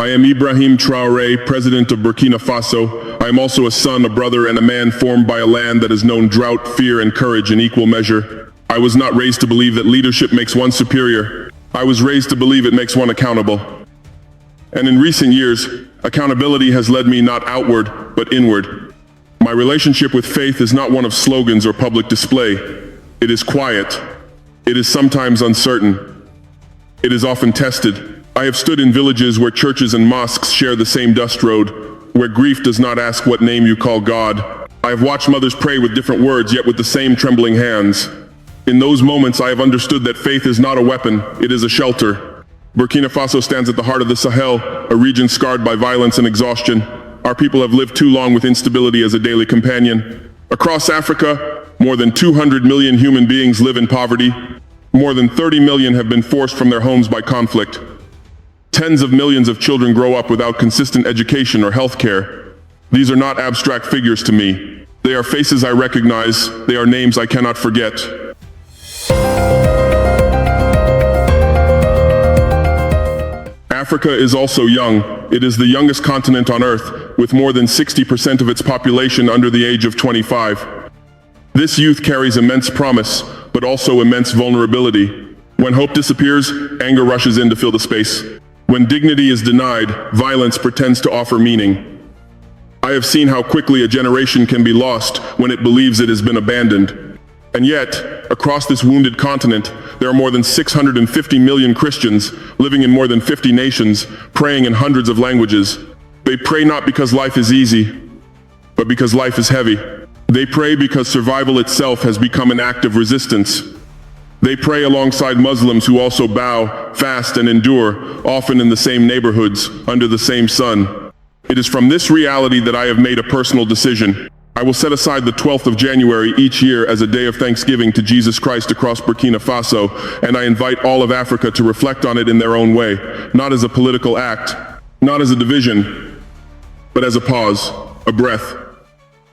I am Ibrahim Traoré, President of Burkina Faso. I am also a son, a brother, and a man formed by a land that has known drought, fear, and courage in equal measure. I was not raised to believe that leadership makes one superior. I was raised to believe it makes one accountable. And in recent years, accountability has led me not outward, but inward. My relationship with faith is not one of slogans or public display. It is quiet. It is sometimes uncertain. It is often tested. I have stood in villages where churches and mosques share the same dust road, where grief does not ask what name you call God. I have watched mothers pray with different words, yet with the same trembling hands. In those moments, I have understood that faith is not a weapon, it is a shelter. Burkina Faso stands at the heart of the Sahel, a region scarred by violence and exhaustion. Our people have lived too long with instability as a daily companion. Across Africa, more than 200 million human beings live in poverty. More than 30 million have been forced from their homes by conflict. Tens of millions of children grow up without consistent education or health care. These are not abstract figures to me. They are faces I recognize. They are names I cannot forget. Africa is also young. It is the youngest continent on Earth, with more than 60% of its population under the age of 25. This youth carries immense promise, but also immense vulnerability. When hope disappears, anger rushes in to fill the space. When dignity is denied, violence pretends to offer meaning. I have seen how quickly a generation can be lost when it believes it has been abandoned. And yet, across this wounded continent, there are more than 650 million Christians living in more than 50 nations, praying in hundreds of languages. They pray not because life is easy, but because life is heavy. They pray because survival itself has become an act of resistance. They pray alongside Muslims who also bow, fast, and endure, often in the same neighborhoods, under the same sun. It is from this reality that I have made a personal decision. I will set aside the 12th of January each year as a day of thanksgiving to Jesus Christ across Burkina Faso, and I invite all of Africa to reflect on it in their own way, not as a political act, not as a division, but as a pause, a breath.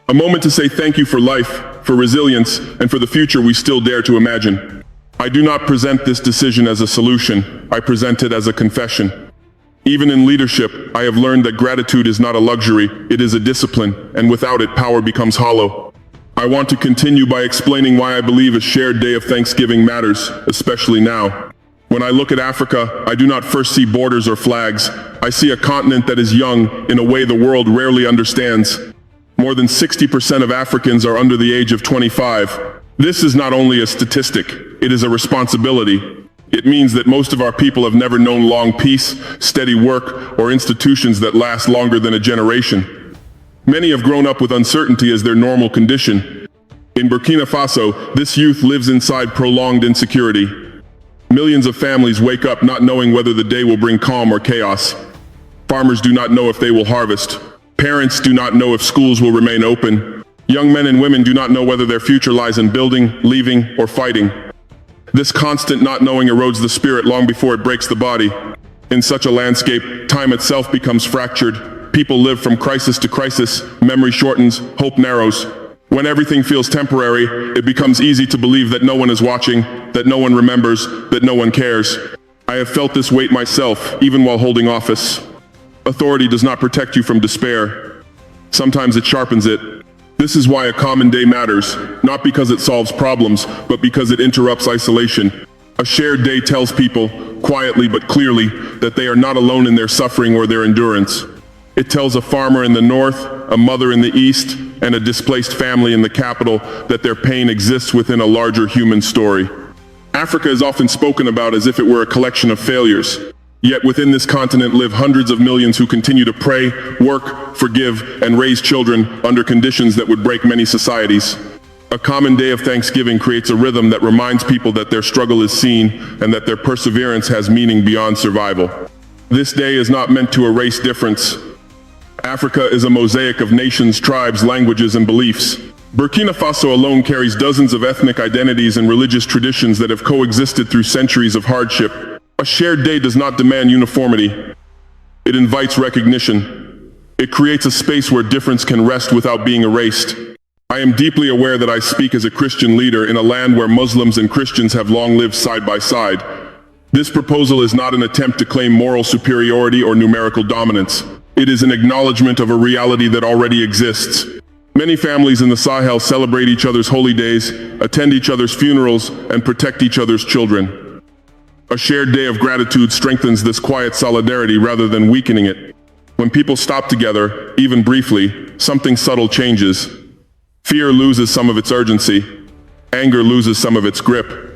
A moment to say thank you for life, for resilience, and for the future we still dare to imagine. I do not present this decision as a solution, I present it as a confession. Even in leadership, I have learned that gratitude is not a luxury, it is a discipline, and without it, power becomes hollow. I want to continue by explaining why I believe a shared day of Thanksgiving matters, especially now. When I look at Africa, I do not first see borders or flags. I see a continent that is young in a way the world rarely understands. More than 60% of Africans are under the age of 25. This is not only a statistic, it is a responsibility. It means that most of our people have never known long peace, steady work, or institutions that last longer than a generation. Many have grown up with uncertainty as their normal condition. In Burkina Faso, this youth lives inside prolonged insecurity. Millions of families wake up not knowing whether the day will bring calm or chaos. Farmers do not know if they will harvest. Parents do not know if schools will remain open. Young men and women do not know whether their future lies in building, leaving, or fighting. This constant not knowing erodes the spirit long before it breaks the body. In such a landscape, time itself becomes fractured. People live from crisis to crisis, memory shortens, hope narrows. When everything feels temporary, it becomes easy to believe that no one is watching, that no one remembers, that no one cares. I have felt this weight myself, even while holding office. Authority does not protect you from despair. Sometimes it sharpens it. This is why a common day matters, not because it solves problems, but because it interrupts isolation. A shared day tells people, quietly but clearly, that they are not alone in their suffering or their endurance. It tells a farmer in the north, a mother in the east, and a displaced family in the capital that their pain exists within a larger human story. Africa is often spoken about as if it were a collection of failures. Yet within this continent live hundreds of millions who continue to pray, work, forgive, and raise children under conditions that would break many societies. A common day of Thanksgiving creates a rhythm that reminds people that their struggle is seen and that their perseverance has meaning beyond survival. This day is not meant to erase difference. Africa is a mosaic of nations, tribes, languages, and beliefs. Burkina Faso alone carries dozens of ethnic identities and religious traditions that have coexisted through centuries of hardship. A shared day does not demand uniformity. It invites recognition. It creates a space where difference can rest without being erased. I am deeply aware that I speak as a Christian leader in a land where Muslims and Christians have long lived side by side. This proposal is not an attempt to claim moral superiority or numerical dominance. It is an acknowledgement of a reality that already exists. Many families in the Sahel celebrate each other's holy days, attend each other's funerals, and protect each other's children. A shared day of gratitude strengthens this quiet solidarity rather than weakening it. When people stop together, even briefly, something subtle changes. Fear loses some of its urgency. Anger loses some of its grip.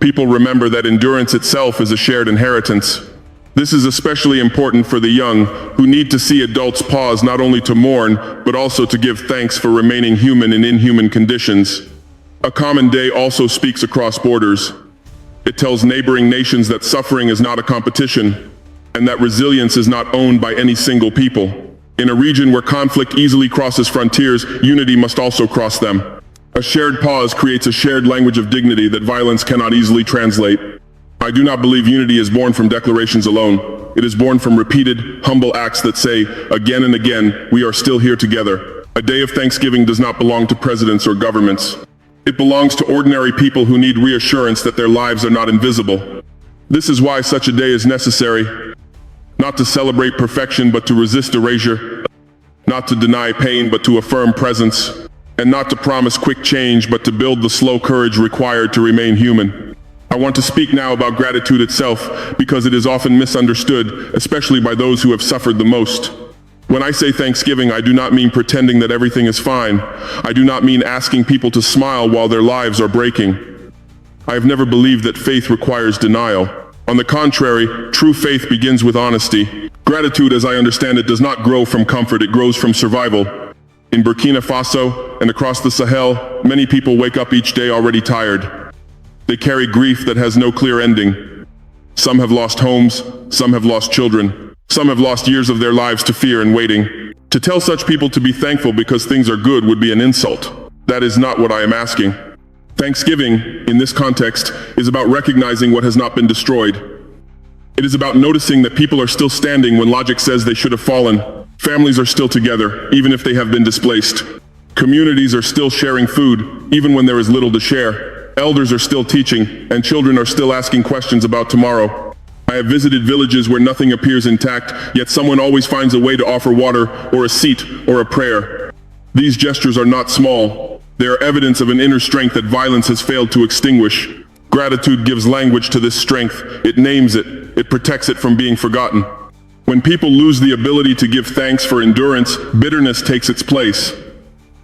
People remember that endurance itself is a shared inheritance. This is especially important for the young, who need to see adults pause not only to mourn, but also to give thanks for remaining human in inhuman conditions. A common day also speaks across borders. It tells neighboring nations that suffering is not a competition, and that resilience is not owned by any single people. In a region where conflict easily crosses frontiers, unity must also cross them. A shared pause creates a shared language of dignity that violence cannot easily translate. I do not believe unity is born from declarations alone. It is born from repeated, humble acts that say, again and again, we are still here together. A day of Thanksgiving does not belong to presidents or governments. It belongs to ordinary people who need reassurance that their lives are not invisible. This is why such a day is necessary. Not to celebrate perfection, but to resist erasure. Not to deny pain, but to affirm presence. And not to promise quick change, but to build the slow courage required to remain human. I want to speak now about gratitude itself, because it is often misunderstood, especially by those who have suffered the most. When I say Thanksgiving, I do not mean pretending that everything is fine. I do not mean asking people to smile while their lives are breaking. I have never believed that faith requires denial. On the contrary, true faith begins with honesty. Gratitude, as I understand it, does not grow from comfort, it grows from survival. In Burkina Faso and across the Sahel, many people wake up each day already tired. They carry grief that has no clear ending. Some have lost homes, some have lost children, some have lost years of their lives to fear and waiting. To tell such people to be thankful because things are good would be an insult. That is not what I am asking. Thanksgiving, in this context, is about recognizing what has not been destroyed. It is about noticing that people are still standing when logic says they should have fallen. Families are still together, even if they have been displaced. Communities are still sharing food, even when there is little to share. Elders are still teaching, and children are still asking questions about tomorrow. I have visited villages where nothing appears intact, yet someone always finds a way to offer water, or a seat, or a prayer. These gestures are not small. They are evidence of an inner strength that violence has failed to extinguish. Gratitude gives language to this strength. It names it. It protects it from being forgotten. When people lose the ability to give thanks for endurance, bitterness takes its place.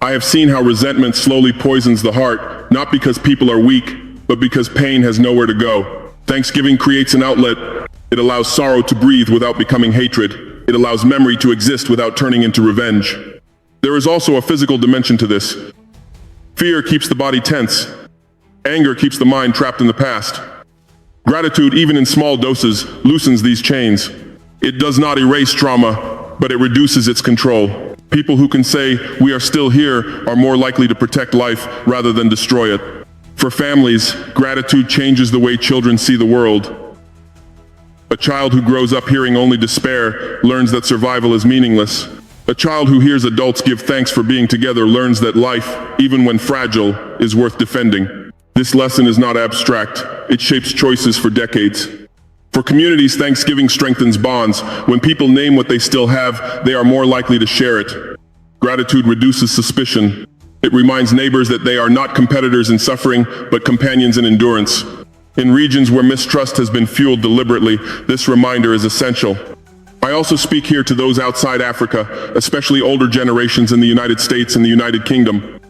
I have seen how resentment slowly poisons the heart, not because people are weak, but because pain has nowhere to go. Thanksgiving creates an outlet. It allows sorrow to breathe without becoming hatred. It allows memory to exist without turning into revenge. There is also a physical dimension to this. Fear keeps the body tense. Anger keeps the mind trapped in the past. Gratitude, even in small doses, loosens these chains. It does not erase trauma, but it reduces its control. People who can say, we are still here, are more likely to protect life rather than destroy it. For families, gratitude changes the way children see the world. A child who grows up hearing only despair learns that survival is meaningless. A child who hears adults give thanks for being together learns that life, even when fragile, is worth defending. This lesson is not abstract. It shapes choices for decades. For communities, Thanksgiving strengthens bonds. When people name what they still have, they are more likely to share it. Gratitude reduces suspicion. It reminds neighbors that they are not competitors in suffering, but companions in endurance. In regions where mistrust has been fueled deliberately, this reminder is essential. I also speak here to those outside Africa, especially older generations in the United States and the United Kingdom.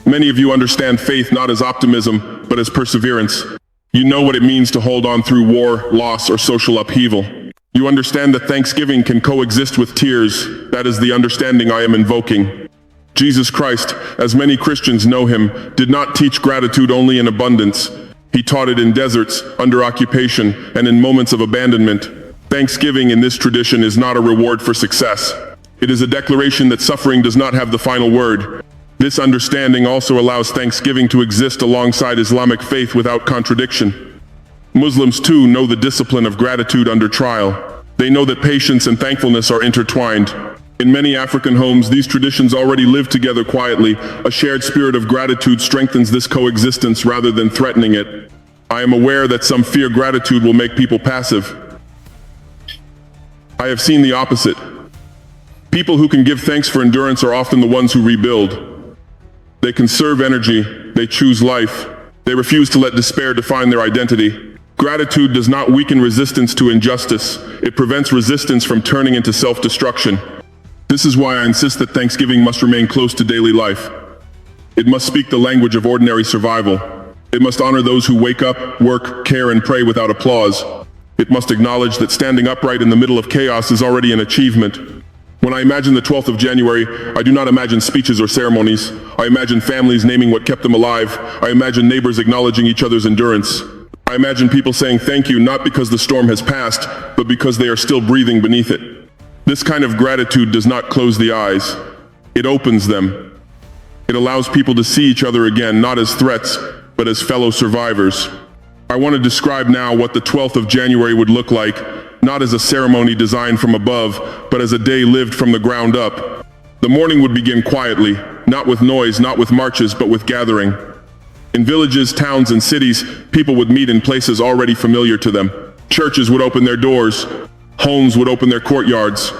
Many of you understand faith not as optimism, but as perseverance. You know what it means to hold on through war, loss, or social upheaval. You understand that Thanksgiving can coexist with tears. That is the understanding I am invoking. Jesus Christ, as many Christians know him, did not teach gratitude only in abundance. He taught it in deserts, under occupation, and in moments of abandonment. Thanksgiving in this tradition is not a reward for success. It is a declaration that suffering does not have the final word. This understanding also allows Thanksgiving to exist alongside Islamic faith without contradiction. Muslims too know the discipline of gratitude under trial. They know that patience and thankfulness are intertwined. In many African homes, these traditions already live together quietly. A shared spirit of gratitude strengthens this coexistence rather than threatening it. I am aware that some fear gratitude will make people passive. I have seen the opposite. People who can give thanks for endurance are often the ones who rebuild. They conserve energy, they choose life, they refuse to let despair define their identity. Gratitude does not weaken resistance to injustice, it prevents resistance from turning into self-destruction. This is why I insist that Thanksgiving must remain close to daily life. It must speak the language of ordinary survival. It must honor those who wake up, work, care, and pray without applause. It must acknowledge that standing upright in the middle of chaos is already an achievement. When I imagine the 12th of January, I do not imagine speeches or ceremonies. I imagine families naming what kept them alive. I imagine neighbors acknowledging each other's endurance. I imagine people saying thank you not because the storm has passed, but because they are still breathing beneath it. This kind of gratitude does not close the eyes. It opens them. It allows people to see each other again, not as threats, but as fellow survivors. I want to describe now what the 12th of January would look like, not as a ceremony designed from above, but as a day lived from the ground up. The morning would begin quietly, not with noise, not with marches, but with gathering. In villages, towns, and cities, people would meet in places already familiar to them. Churches would open their doors. Homes would open their courtyards.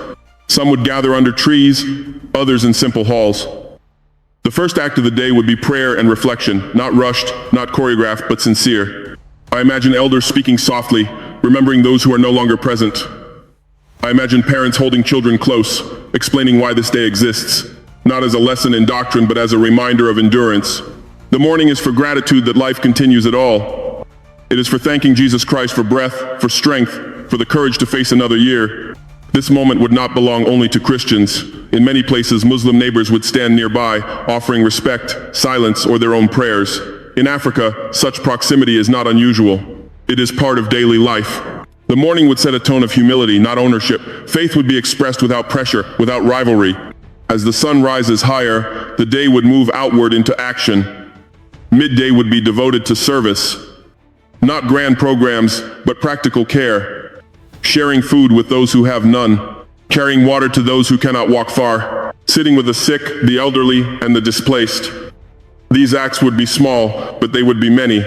Some would gather under trees, others in simple halls. The first act of the day would be prayer and reflection, not rushed, not choreographed, but sincere. I imagine elders speaking softly, remembering those who are no longer present. I imagine parents holding children close, explaining why this day exists, not as a lesson in doctrine, but as a reminder of endurance. The morning is for gratitude that life continues at all. It is for thanking Jesus Christ for breath, for strength, for the courage to face another year. This moment would not belong only to Christians. In many places, Muslim neighbors would stand nearby, offering respect, silence, or their own prayers. In Africa, such proximity is not unusual. It is part of daily life. The morning would set a tone of humility, not ownership. Faith would be expressed without pressure, without rivalry. As the sun rises higher, the day would move outward into action. Midday would be devoted to service. Not grand programs, but practical care. Sharing food with those who have none. Carrying water to those who cannot walk far. Sitting with the sick, the elderly, and the displaced. These acts would be small, but they would be many.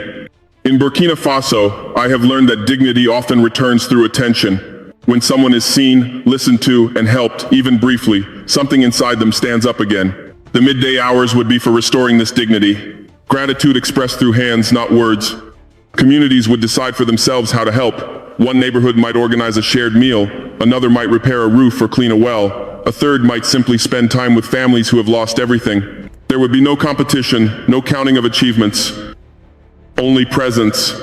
In Burkina Faso, I have learned that dignity often returns through attention. When someone is seen, listened to, and helped, even briefly, something inside them stands up again. The midday hours would be for restoring this dignity. Gratitude expressed through hands, not words. Communities would decide for themselves how to help. One neighborhood might organize a shared meal, another might repair a roof or clean a well, a third might simply spend time with families who have lost everything. There would be no competition, no counting of achievements, only presence.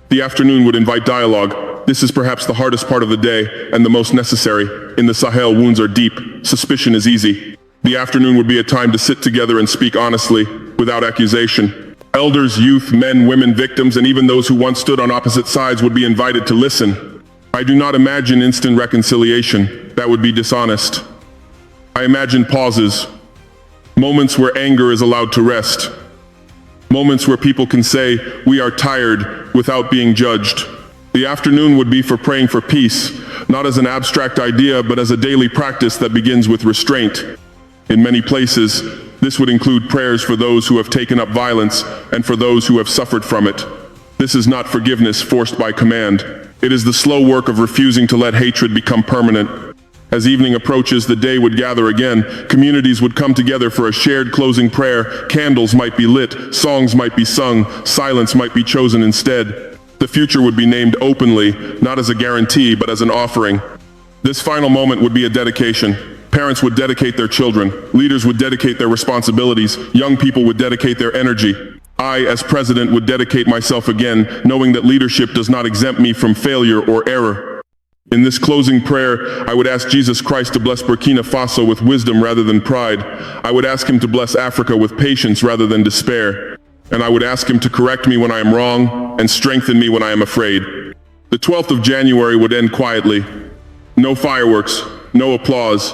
The afternoon would invite dialogue. This is perhaps the hardest part of the day and the most necessary. In the Sahel, wounds are deep, suspicion is easy. The afternoon would be a time to sit together and speak honestly, without accusation. Elders, youth, men, women, victims, and even those who once stood on opposite sides would be invited to listen. I do not imagine instant reconciliation. That would be dishonest. I imagine pauses. Moments where anger is allowed to rest. Moments where people can say, "We are tired," without being judged. The afternoon would be for praying for peace, not as an abstract idea, but as a daily practice that begins with restraint. In many places, this would include prayers for those who have taken up violence and for those who have suffered from it. This is not forgiveness forced by command. It is the slow work of refusing to let hatred become permanent. As evening approaches, the day would gather again. Communities would come together for a shared closing prayer. Candles might be lit, songs might be sung, silence might be chosen instead. The future would be named openly, not as a guarantee, but as an offering. This final moment would be a dedication. Parents would dedicate their children. Leaders would dedicate their responsibilities. Young people would dedicate their energy. I, as president, would dedicate myself again, knowing that leadership does not exempt me from failure or error. In this closing prayer, I would ask Jesus Christ to bless Burkina Faso with wisdom rather than pride. I would ask him to bless Africa with patience rather than despair. And I would ask him to correct me when I am wrong and strengthen me when I am afraid. The 12th of January would end quietly. No fireworks, no applause.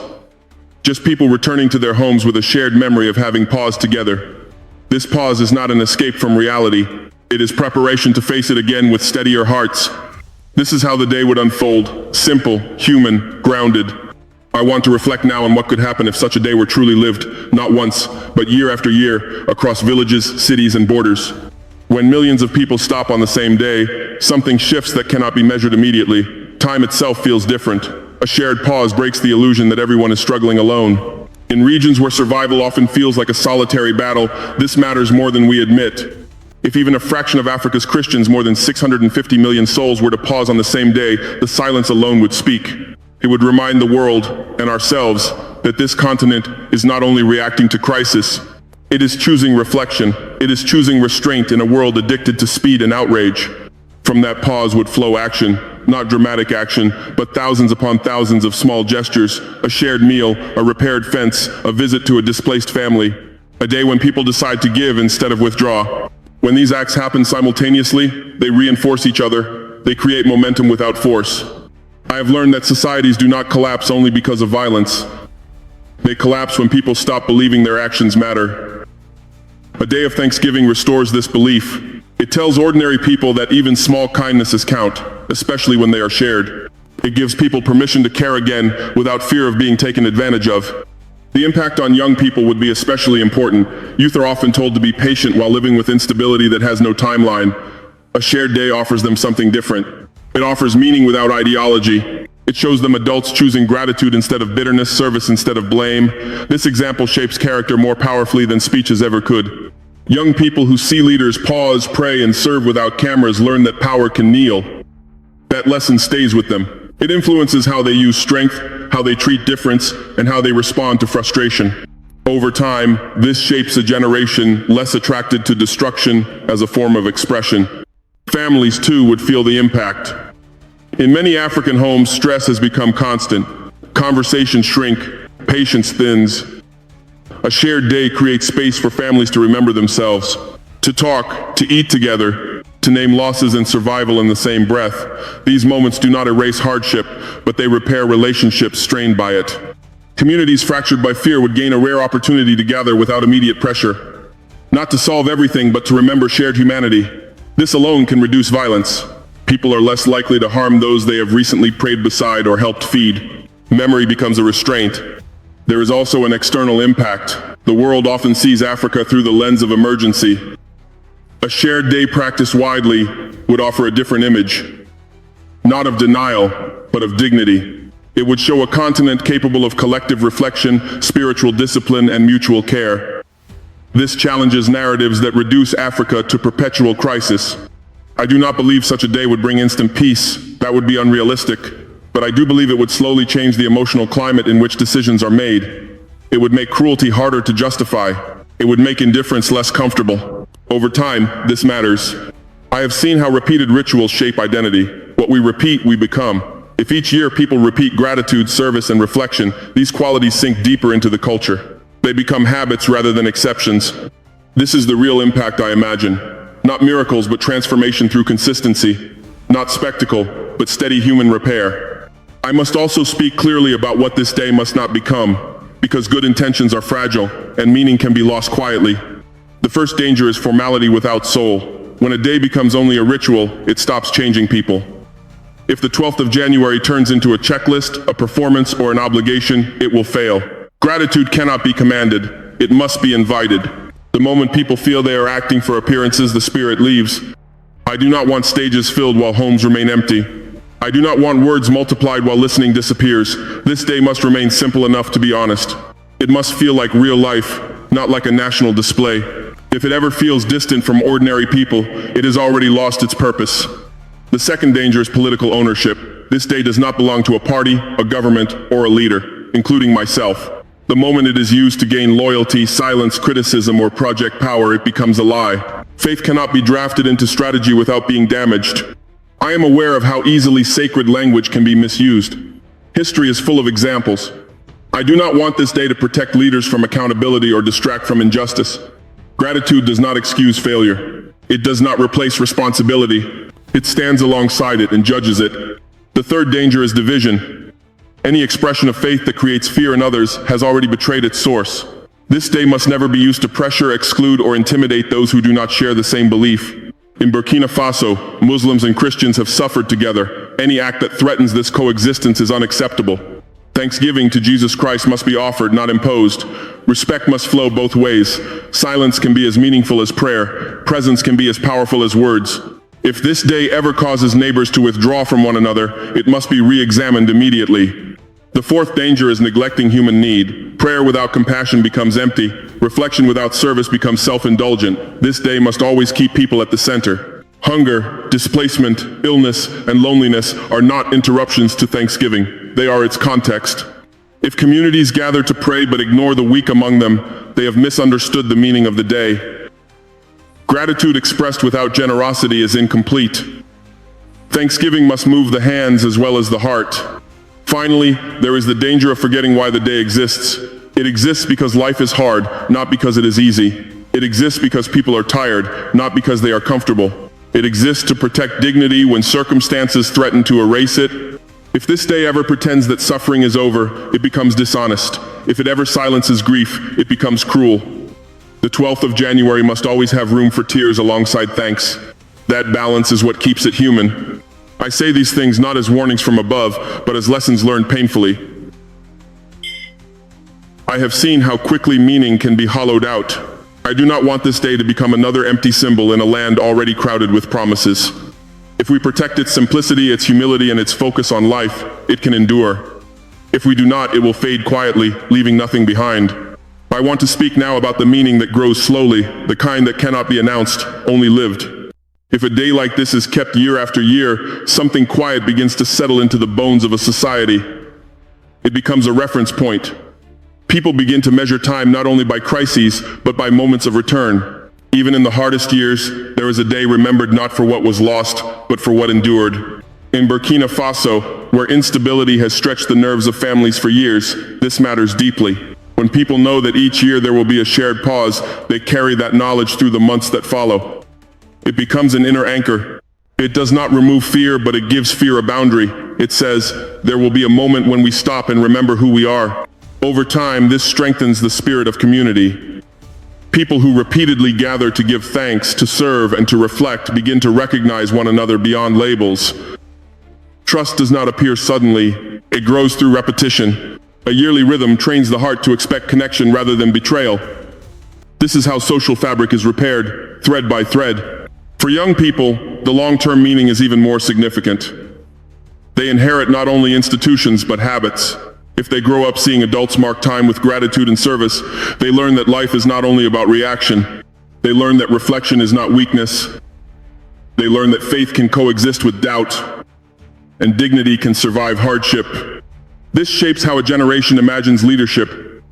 Just people returning to their homes with a shared memory of having paused together. This pause is not an escape from reality. It is preparation to face it again with steadier hearts. This is how the day would unfold. Simple, human, grounded. I want to reflect now on what could happen if such a day were truly lived, not once, but year after year, across villages, cities, and borders. When millions of people stop on the same day, something shifts that cannot be measured immediately. Time itself feels different. A shared pause breaks the illusion that everyone is struggling alone. In regions where survival often feels like a solitary battle, this matters more than we admit. If even a fraction of Africa's Christians, more than 650 million souls, were to pause on the same day, the silence alone would speak. It would remind the world, and ourselves, that this continent is not only reacting to crisis, it is choosing reflection. It is choosing restraint in a world addicted to speed and outrage. From that pause would flow action, not dramatic action, but thousands upon thousands of small gestures, a shared meal, a repaired fence, a visit to a displaced family, a day when people decide to give instead of withdraw. When these acts happen simultaneously, they reinforce each other. They create momentum without force. I have learned that societies do not collapse only because of violence. They collapse when people stop believing their actions matter. A day of Thanksgiving restores this belief. It tells ordinary people that even small kindnesses count, especially when they are shared. It gives people permission to care again without fear of being taken advantage of. The impact on young people would be especially important. Youth are often told to be patient while living with instability that has no timeline. A shared day offers them something different. It offers meaning without ideology. It shows them adults choosing gratitude instead of bitterness, service instead of blame. This example shapes character more powerfully than speeches ever could. Young people who see leaders pause, pray, and serve without cameras learn that power can kneel. That lesson stays with them. It influences how they use strength, how they treat difference, and how they respond to frustration. Over time, this shapes a generation less attracted to destruction as a form of expression. Families, too, would feel the impact. In many African homes, stress has become constant. Conversations shrink, patience thins. A shared day creates space for families to remember themselves, to talk, to eat together, to name losses and survival in the same breath. These moments do not erase hardship, but they repair relationships strained by it. Communities fractured by fear would gain a rare opportunity to gather without immediate pressure. Not to solve everything, but to remember shared humanity. This alone can reduce violence. People are less likely to harm those they have recently prayed beside or helped feed. Memory becomes a restraint. There is also an external impact. The world often sees Africa through the lens of emergency. A shared day practiced widely would offer a different image. Not of denial, but of dignity. It would show a continent capable of collective reflection, spiritual discipline, and mutual care. This challenges narratives that reduce Africa to perpetual crisis. I do not believe such a day would bring instant peace. That would be unrealistic. But I do believe it would slowly change the emotional climate in which decisions are made. It would make cruelty harder to justify. It would make indifference less comfortable. Over time, this matters. I have seen how repeated rituals shape identity. What we repeat, we become. If each year people repeat gratitude, service, and reflection, these qualities sink deeper into the culture. They become habits rather than exceptions. This is the real impact I imagine. Not miracles, but transformation through consistency. Not spectacle, but steady human repair. I must also speak clearly about what this day must not become, because good intentions are fragile, and meaning can be lost quietly. The first danger is formality without soul. When a day becomes only a ritual, it stops changing people. If the 12th of January turns into a checklist, a performance, or an obligation, it will fail. Gratitude cannot be commanded. It must be invited. The moment people feel they are acting for appearances, the spirit leaves. I do not want stages filled while homes remain empty. I do not want words multiplied while listening disappears. This day must remain simple enough to be honest. It must feel like real life, not like a national display. If it ever feels distant from ordinary people, it has already lost its purpose. The second danger is political ownership. This day does not belong to a party, a government, or a leader, including myself. The moment it is used to gain loyalty, silence criticism, or project power, it becomes a lie. Faith cannot be drafted into strategy without being damaged. I am aware of how easily sacred language can be misused. History is full of examples. I do not want this day to protect leaders from accountability or distract from injustice. Gratitude does not excuse failure. It does not replace responsibility. It stands alongside it and judges it. The third danger is division. Any expression of faith that creates fear in others has already betrayed its source. This day must never be used to pressure, exclude, or intimidate those who do not share the same belief. In Burkina Faso, Muslims and Christians have suffered together. Any act that threatens this coexistence is unacceptable. Thanksgiving to Jesus Christ must be offered, not imposed. Respect must flow both ways. Silence can be as meaningful as prayer. Presence can be as powerful as words. If this day ever causes neighbors to withdraw from one another, it must be re-examined immediately. The fourth danger is neglecting human need. Prayer without compassion becomes empty. Reflection without service becomes self-indulgent. This day must always keep people at the center. Hunger, displacement, illness, and loneliness are not interruptions to Thanksgiving. They are its context. If communities gather to pray but ignore the weak among them, they have misunderstood the meaning of the day. Gratitude expressed without generosity is incomplete. Thanksgiving must move the hands as well as the heart. Finally, there is the danger of forgetting why the day exists. It exists because life is hard, not because it is easy. It exists because people are tired, not because they are comfortable. It exists to protect dignity when circumstances threaten to erase it. If this day ever pretends that suffering is over, it becomes dishonest. If it ever silences grief, it becomes cruel. The 12th of January must always have room for tears alongside thanks. That balance is what keeps it human. I say these things not as warnings from above, but as lessons learned painfully. I have seen how quickly meaning can be hollowed out. I do not want this day to become another empty symbol in a land already crowded with promises. If we protect its simplicity, its humility, and its focus on life, it can endure. If we do not, it will fade quietly, leaving nothing behind. I want to speak now about the meaning that grows slowly, the kind that cannot be announced, only lived. If a day like this is kept year after year, something quiet begins to settle into the bones of a society. It becomes a reference point. People begin to measure time not only by crises, but by moments of return. Even in the hardest years, there is a day remembered not for what was lost, but for what endured. In Burkina Faso, where instability has stretched the nerves of families for years, this matters deeply. When people know that each year there will be a shared pause, they carry that knowledge through the months that follow. It becomes an inner anchor. It does not remove fear, but it gives fear a boundary. It says, there will be a moment when we stop and remember who we are. Over time, this strengthens the spirit of community. People who repeatedly gather to give thanks, to serve, and to reflect begin to recognize one another beyond labels. Trust does not appear suddenly. It grows through repetition. A yearly rhythm trains the heart to expect connection rather than betrayal. This is how social fabric is repaired, thread by thread. For young people, the long-term meaning is even more significant. They inherit not only institutions, but habits. If they grow up seeing adults mark time with gratitude and service, they learn that life is not only about reaction. They learn that reflection is not weakness. They learn that faith can coexist with doubt, and dignity can survive hardship. This shapes how a generation imagines leadership.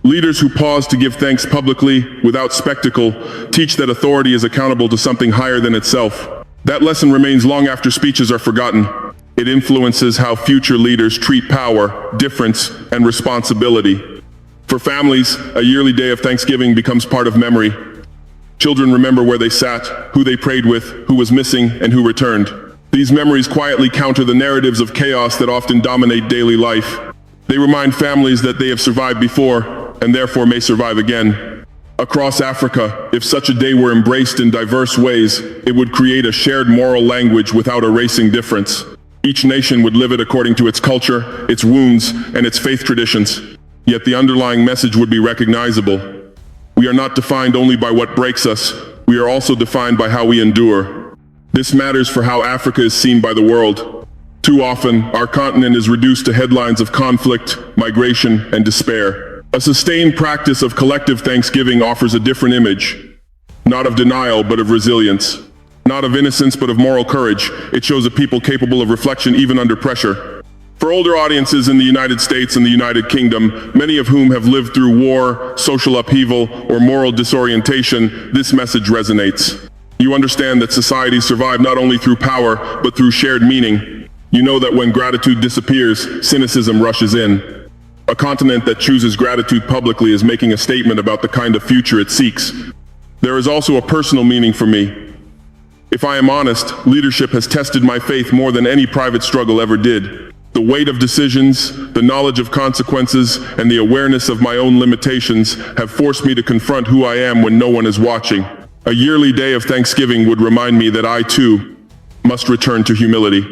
Leaders who pause to give thanks publicly, without spectacle, teach that authority is accountable to something higher than itself. That lesson remains long after speeches are forgotten. It influences how future leaders treat power, difference, and responsibility. For families, a yearly day of Thanksgiving becomes part of memory. Children remember where they sat, who they prayed with, who was missing, and who returned. These memories quietly counter the narratives of chaos that often dominate daily life. They remind families that they have survived before, and therefore may survive again. Across Africa, if such a day were embraced in diverse ways, it would create a shared moral language without erasing difference. Each nation would live it according to its culture, its wounds, and its faith traditions. Yet the underlying message would be recognizable. We are not defined only by what breaks us, we are also defined by how we endure. This matters for how Africa is seen by the world. Too often, our continent is reduced to headlines of conflict, migration, and despair. A sustained practice of collective Thanksgiving offers a different image. Not of denial, but of resilience. Not of innocence, but of moral courage. It shows a people capable of reflection even under pressure. For older audiences in the United States and the United Kingdom, many of whom have lived through war, social upheaval, or moral disorientation, this message resonates. You understand that societies survive not only through power, but through shared meaning. You know that when gratitude disappears, cynicism rushes in. A continent that chooses gratitude publicly is making a statement about the kind of future it seeks. There is also a personal meaning for me. If I am honest, leadership has tested my faith more than any private struggle ever did. The weight of decisions, the knowledge of consequences, and the awareness of my own limitations have forced me to confront who I am when no one is watching. A yearly day of Thanksgiving would remind me that I, too, must return to humility.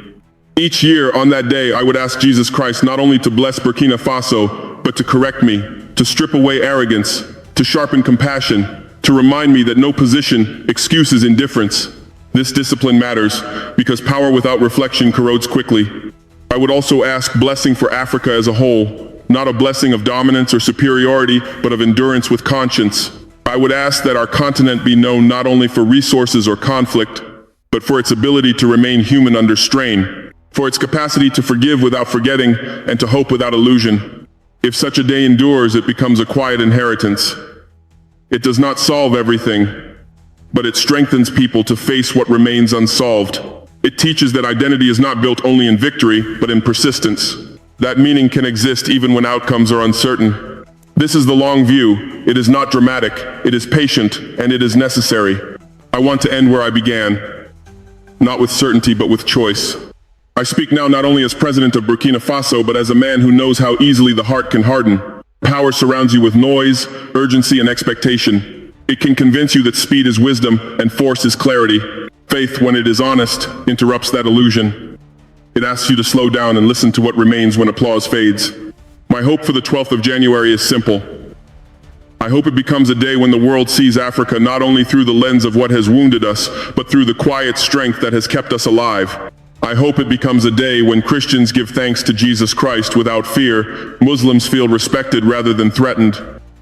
Each year, on that day, I would ask Jesus Christ not only to bless Burkina Faso, but to correct me, to strip away arrogance, to sharpen compassion, to remind me that no position excuses indifference. This discipline matters, because power without reflection corrodes quickly. I would also ask blessing for Africa as a whole, not a blessing of dominance or superiority, but of endurance with conscience. I would ask that our continent be known not only for resources or conflict, but for its ability to remain human under strain, for its capacity to forgive without forgetting and to hope without illusion. If such a day endures, it becomes a quiet inheritance. It does not solve everything, but it strengthens people to face what remains unsolved. It teaches that identity is not built only in victory, but in persistence. That meaning can exist even when outcomes are uncertain. This is the long view. It is not dramatic, it is patient, and it is necessary. I want to end where I began, not with certainty, but with choice. I speak now not only as president of Burkina Faso, but as a man who knows how easily the heart can harden. Power surrounds you with noise, urgency, and expectation. It can convince you that speed is wisdom and force is clarity. Faith, when it is honest, interrupts that illusion. It asks you to slow down and listen to what remains when applause fades. My hope for the 12th of January is simple. I hope it becomes a day when the world sees Africa not only through the lens of what has wounded us, but through the quiet strength that has kept us alive. I hope it becomes a day when Christians give thanks to Jesus Christ without fear, Muslims feel respected rather than threatened,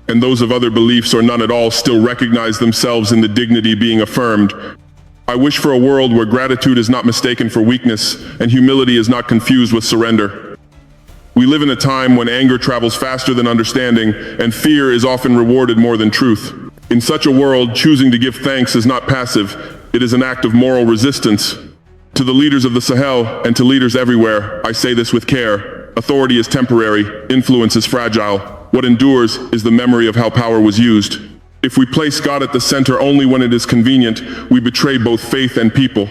and those of other beliefs or none at all still recognize themselves in the dignity being affirmed. I wish for a world where gratitude is not mistaken for weakness and humility is not confused with surrender. We live in a time when anger travels faster than understanding and fear is often rewarded more than truth. In such a world, choosing to give thanks is not passive, it is an act of moral resistance. To the leaders of the Sahel and to leaders everywhere, I say this with care. Authority is temporary, influence is fragile. What endures is the memory of how power was used. If we place God at the center only when it is convenient, we betray both faith and people.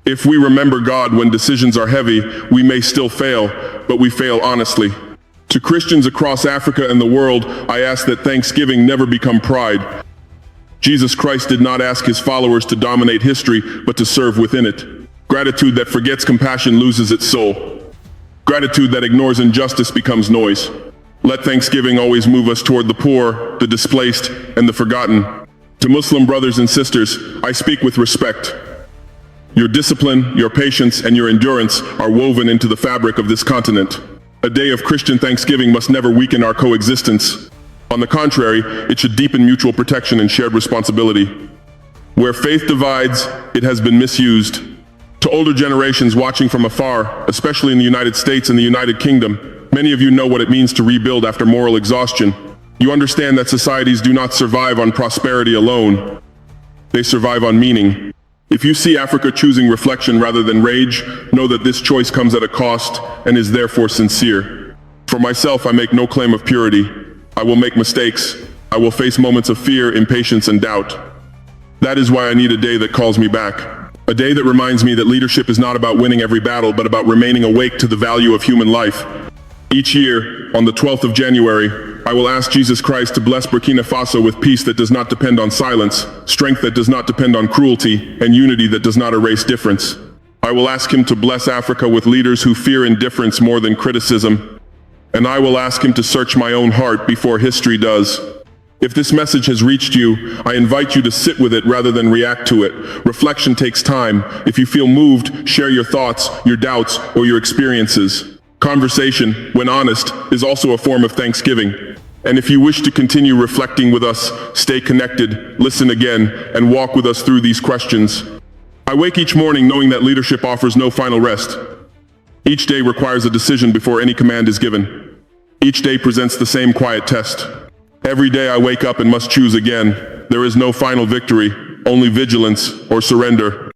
If we remember God when decisions are heavy, we may still fail, but we fail honestly. To Christians across Africa and the world, I ask that thanksgiving never become pride. Jesus Christ did not ask his followers to dominate history, but to serve within it. Gratitude that forgets compassion loses its soul. Gratitude that ignores injustice becomes noise. Let thanksgiving always move us toward the poor, the displaced, and the forgotten. To Muslim brothers and sisters, I speak with respect. Your discipline, your patience, and your endurance are woven into the fabric of this continent. A day of Christian thanksgiving must never weaken our coexistence. On the contrary, it should deepen mutual protection and shared responsibility. Where faith divides, it has been misused. To older generations watching from afar, especially in the United States and the United Kingdom, many of you know what it means to rebuild after moral exhaustion. You understand that societies do not survive on prosperity alone. They survive on meaning. If you see Africa choosing reflection rather than rage, know that this choice comes at a cost and is therefore sincere. For myself, I make no claim of purity. I will make mistakes. I will face moments of fear, impatience, and doubt. That is why I need a day that calls me back. A day that reminds me that leadership is not about winning every battle, but about remaining awake to the value of human life. Each year, on the 12th of January, I will ask Jesus Christ to bless Burkina Faso with peace that does not depend on silence, strength that does not depend on cruelty, and unity that does not erase difference. I will ask him to bless Africa with leaders who fear indifference more than criticism. And I will ask him to search my own heart before history does. If this message has reached you, I invite you to sit with it rather than react to it. Reflection takes time. If you feel moved, share your thoughts, your doubts, or your experiences. Conversation, when honest, is also a form of thanksgiving. And if you wish to continue reflecting with us, stay connected, listen again, and walk with us through these questions. I wake each morning knowing that leadership offers no final rest. Each day requires a decision before any command is given. Each day presents the same quiet test. Every day I wake up and must choose again. There is no final victory, only vigilance or surrender.